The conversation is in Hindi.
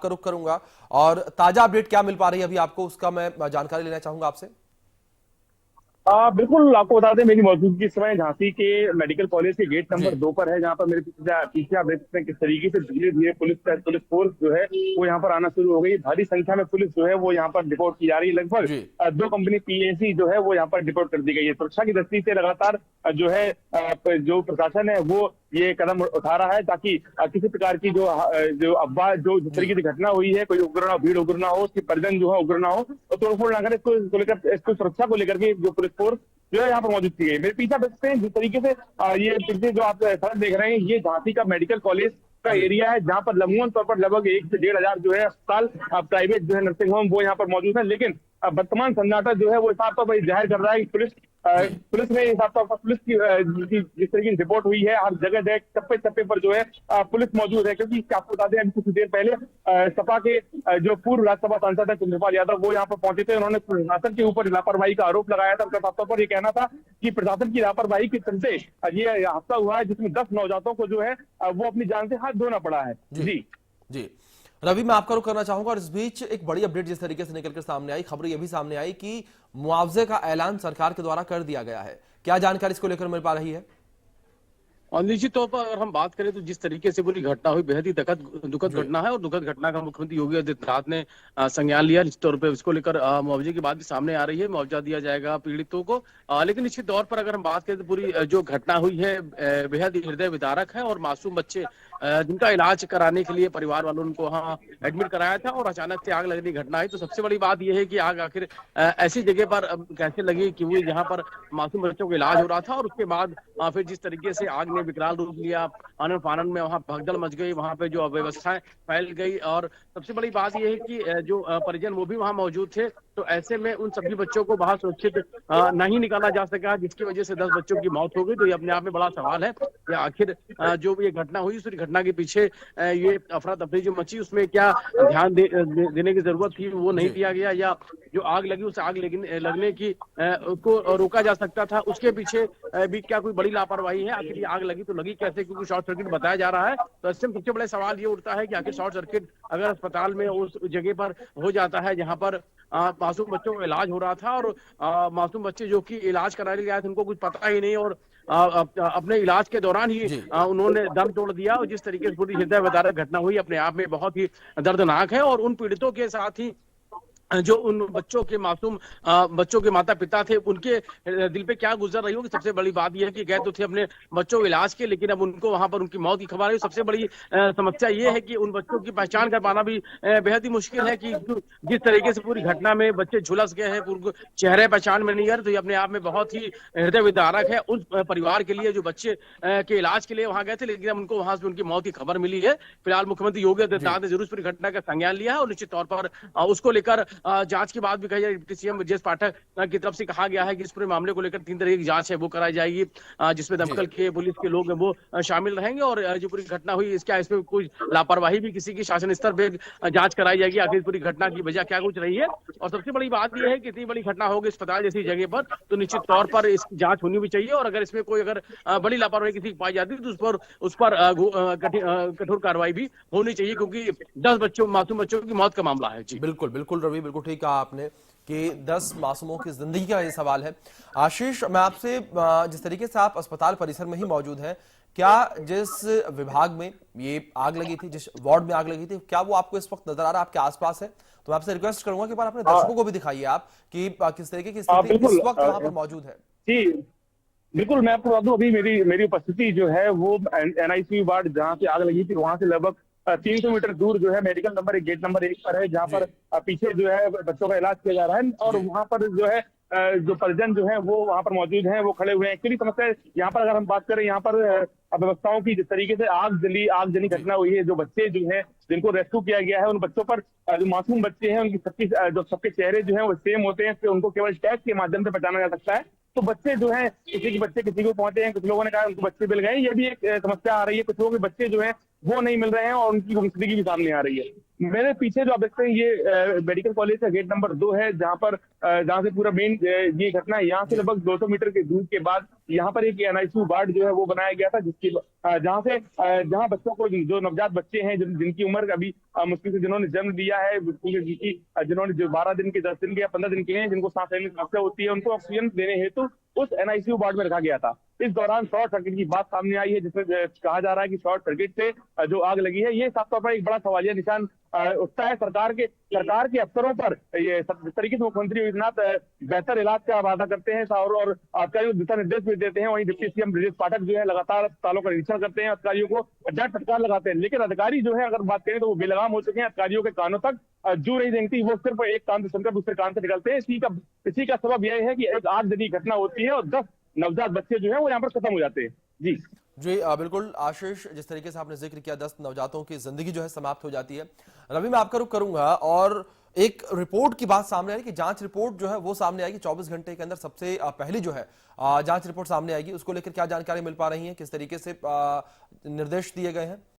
आपका रुख करूंगा और ताजा अपडेट क्या मिल पा रही है अभी आपको, उसका मैं जानकारी लेना चाहूंगा आपसे। बिल्कुल, आपको बता दें मेरी मौजूदगी इस समय झांसी के मेडिकल कॉलेज के गेट जी नंबर 2 पर है, जहां पर मेरे पीछे पीछे आप देख सकते हैं किस तरीके से धीरे धीरे पुलिस फोर्स जो है वो यहाँ पर आना शुरू हो गई। भारी संख्या में पुलिस जो है वो यहाँ पर डिपोर्ट की जा रही है। लगभग जी 2 कंपनी पीएसी जो है वो यहाँ पर डिपोर्ट कर दी गई है। सुरक्षा की दृष्टि से लगातार जो है जो प्रशासन है वो ये कदम उठा रहा है ताकि किसी प्रकार की जो अफवाह जो जिस जी तरीके से घटना हुई है, कोई उग्र ना भीड़ उग्र ना हो, उसकी परिजन जो है उग्र ना हो और तोड़फोड़ ना करे। इसको लेकर इसको सुरक्षा को लेकर के जो पुलिस फोर्स जो है यहाँ पर मौजूद की गई। मेरे पीछे देखते हैं जिस तरीके से ये पीछे जो आप सड़क देख रहे हैं, ये झांसी का मेडिकल कॉलेज का जी एरिया है, जहाँ पर लमूमन तौर पर लगभग 1 से 1.5 हजार जो है अस्पताल प्राइवेट जो है नर्सिंग होम वो यहाँ पर मौजूद है। लेकिन वर्तमान सन्नाटा जो है वो साफ तौर पर जाहिर कर रहा है कि जी पुलिस ने साफ तौर पर पुलिस की जिस तरीके की रिपोर्ट हुई है, हर जगह जगह टप्पे टप्पे पर जो है पुलिस मौजूद है। क्योंकि आपको बता दें अभी कुछ देर पहले सपा के जो पूर्व राज्यसभा सांसद है चंद्रपाल यादव वो यहाँ पर पहुंचे थे। उन्होंने प्रशासन के ऊपर लापरवाही का आरोप लगाया था। उनका साफ तौर पर ये कहना था कि प्रशासन की लापरवाही के चलते ये हादसा हुआ है, जिसमें 10 नवजातों को जो है वो अपनी जान से हाथ धोना पड़ा है। जी जी जी रवि, मैं आपका रुख करना चाहूंगा और इस बीच एक बड़ी अपडेट जिस तरीके से निकलकर सामने आई, खबर यह भी सामने आई कि मुआवजे का ऐलान सरकार के द्वारा कर दिया गया है। क्या जानकारी इसको लेकर मिल पा रही है? और निश्चित तौर पर अगर हम बात करें तो जिस तरीके से पूरी घटना हुई बेहद ही दुखद जी घटना है और दुखद घटना का मुख्यमंत्री योगी आदित्यनाथ ने संज्ञान लिया। निश्चित तौर पर इसको लेकर मुआवजे की बात भी सामने आ रही है, मुआवजा दिया जाएगा पीड़ितों को। लेकिन निश्चित तौर पर अगर हम बात करें तो पूरी जो घटना हुई है बेहद ही हृदय विदारक है और मासूम बच्चे जिनका इलाज कराने के लिए परिवार वालों ने उनको वहाँ एडमिट कराया था और अचानक से आग लगने की घटना आई। तो सबसे बड़ी बात यह है कि आग आखिर ऐसी जगह पर कैसे लगी कि वो जहाँ पर मासूम बच्चों का इलाज हो रहा था और उसके बाद फिर जिस तरीके से आग ने विकराल रूप लिया, आनन फानन में वहां भगदड़ मच गई, वहां पे जो अव्यवस्थाएं फैल गई। और सबसे बड़ी बात यह है कि जो परिजन वो भी वहां मौजूद थे। तो ऐसे में उन सभी बच्चों को बाहर सुरक्षित नहीं निकाला जा सका, जिसकी वजह से 10 बच्चों की मौत हो गई। तो ये अपने आप में बड़ा सवाल है कि आखिर जो ये घटना हुई उस घटना के पीछे ये अफरा तफरी जो मची उसमें क्या ध्यान देने की जरूरत थी वो नहीं जी दिया गया, या जो आग लगी उस आग लगने की को रोका जा सकता था, उसके पीछे भी क्या कोई बड़ी लापरवाही है? आखिर ये आग लगी तो लगी कैसे, क्योंकि शॉर्ट सर्किट बताया जा रहा है। तो इससे सबसे बड़ा सवाल ये उठता है कि आखिर शॉर्ट सर्किट अगर अस्पताल में उस जगह पर हो जाता है जहां पर मासूम बच्चों का इलाज हो रहा था और मासूम बच्चे जो कि इलाज कराने गए थे उनको कुछ पता ही नहीं और अपने इलाज के दौरान ही जी उन्होंने दम तोड़ दिया। और जिस तरीके से पूरी हृदय विदारक घटना हुई अपने आप में बहुत ही दर्दनाक है। और उन पीड़ितों के साथ ही जो उन बच्चों के मासूम बच्चों के माता पिता थे उनके दिल पे क्या गुजर रही होगी। सबसे बड़ी बात यह है कि गए तो थे अपने बच्चों के इलाज के, लेकिन अब उनको वहां पर उनकी मौत की खबर आई। सबसे बड़ी समस्या ये है कि उन बच्चों की पहचान कर पाना भी बेहद ही मुश्किल है कि जिस तरीके से पूरी घटना में बच्चे झुलस गए हैं, पूरे चेहरे पहचान में नहीं आ रहे। तो ये अपने आप में बहुत ही हृदय विदारक है उस परिवार के लिए जो बच्चे के इलाज के लिए वहां गए थे, लेकिन अब उनको वहां से उनकी मौत की खबर मिली है। फिलहाल मुख्यमंत्री योगी जी आदित्यनाथ ने जरूर पूरी घटना का संज्ञान लिया है और निश्चित तौर पर उसको लेकर जांच की बात भी कही जाएगी। डिप्टी सीएम ब्रजेश पाठक की तरफ से कहा गया है कि इस पूरे मामले को लेकर 3 तरह की जांच है वो कराई जाएगी, जिसमें जी दमकल के पुलिस के लोग हैं वो शामिल रहेंगे और जो पूरी घटना हुई इसमें कोई लापरवाही भी किसी की शासन स्तर पे जांच कराई जाएगी आखिर पूरी घटना की वजह क्या कुछ रही है। और सबसे बड़ी बात यह है कि इतनी बड़ी घटना होगी अस्पताल जैसी जगह पर तो निश्चित तौर पर इसकी जांच होनी भी चाहिए और अगर इसमें कोई अगर बड़ी लापरवाही किसी की पाई जाती है तो उस पर कठोर कार्रवाई भी होनी चाहिए, क्योंकि 10 बच्चों मासूम बच्चों की मौत का मामला है। जी बिल्कुल बिल्कुल रवि, बिल्कुल ठीक कहा आपने कि 10 मासूमों की जिंदगी का ये सवाल है। आशीष, मैं आपसे जिस तरीके से आप अस्पताल परिसर में ही मौजूद हैं, क्या जिस विभाग में ये आग लगी थी, जिस वार्ड में आग लगी थी, क्या वो आपको इस वक्त नजर आ रहा है, आपके आसपास है? तो मैं आपसे रिक्वेस्ट करूंगा कि एक बार अपने दर्शकों को भी दिखाइए आप कि किस तरीके की स्थिति इस बिल्कुल वक्त वहां पर मौजूद है। जी बिल्कुल, मैं आपको बता दूं अभी मेरी मेरी उपस्थिति जो है वो एनआईसीयू वार्ड जहाँ से आग लगी थी वहां से लगभग 300 मीटर दूर जो है मेडिकल नंबर 1 गेट नंबर 1 पर है, जहाँ जी पर पीछे जो है बच्चों का इलाज किया जा रहा है और जी वहाँ पर जो है जो परिजन जो है वो वहाँ पर मौजूद हैं, वो खड़े हुए हैं। एक्चुअली समस्या यहाँ पर अगर हम बात करें यहाँ पर अव्यवस्थाओं की, जिस तरीके से आगजनी जी घटना हुई है, जो बच्चे जो है जिनको रेस्क्यू किया गया है उन बच्चों पर जो मासूम बच्चे हैं उनकी सबके चेहरे जो है वो सेम होते हैं, उनको केवल टैग के माध्यम से पहचाना जा सकता है। तो बच्चे जो हैं किसी के बच्चे किसी को पहुंचे हैं, कुछ लोगों ने कहा उनको बच्चे मिल गए, ये भी एक समस्या आ रही है। कुछ लोगों के बच्चे जो है वो नहीं मिल रहे हैं और उनकी गुमशुदगी भी सामने आ रही है। मेरे पीछे जो आप देखते हैं ये मेडिकल कॉलेज का गेट नंबर 2 है, जहां से पूरा मेन ये घटना है। यहाँ से लगभग 200 मीटर के दूर के बाद यहाँ पर एक एनआईसीयू वार्ड जो है वो बनाया गया था, जहाँ बच्चों को, जो नवजात बच्चे हैं जिनकी उम्र अभी मुश्किल से जिन्होंने जन्म दिया है, जिन्होंने जो 12 दिन के, 10 दिन के या 15 दिन के हैं, जिनको सांस लेने की समस्या होती है, उनको ऑक्सीजन देने हेतु उस एनआईसीयू वार्ड में रखा गया था। इस दौरान शॉर्ट सर्किट की बात सामने आई है, जिसमें कहा जा रहा है कि शॉर्ट सर्किट से जो आग लगी है, ये साफ तौर पर एक बड़ा सवालिया निशान उठता है सरकार के अफसरों पर। ये जिस तरीके से मुख्यमंत्री आदित्यनाथ बेहतर इलाज का वादा करते हैं और अधिकारियों को दिशा निर्देश भी देते हैं, वहीं डिप्टी सीएम ब्रजेश पाठक जो है लगातार तालों का निरीक्षण करते हैं, अधिकारियों को डट फटकार लगाते हैं, लेकिन अधिकारी जो है, अगर बात करें तो वो बेलगाम हो चुके हैं। अधिकारियों के कानों तक जू नहीं रेंगती, वो सिर्फ एक कान से सुनकर दूसरे कान से निकलते हैं। इसी का सबब यह है कि एक आगजनी घटना होती है और 10 नवजात बच्चे जो है वो यहाँ पर खत्म हो जाते हैं। जी बिल्कुल आशीष, जिस तरीके से आपने जिक्र किया 10 नवजातों की जिंदगी जो है समाप्त हो जाती है। रवि, मैं आपका रुख करूंगा और एक रिपोर्ट की बात सामने आई कि जांच रिपोर्ट जो है वो सामने आएगी 24 घंटे के अंदर, सबसे पहली जो है जांच रिपोर्ट सामने आएगी। उसको लेकर क्या जानकारी मिल पा रही है, किस तरीके से निर्देश दिए गए हैं?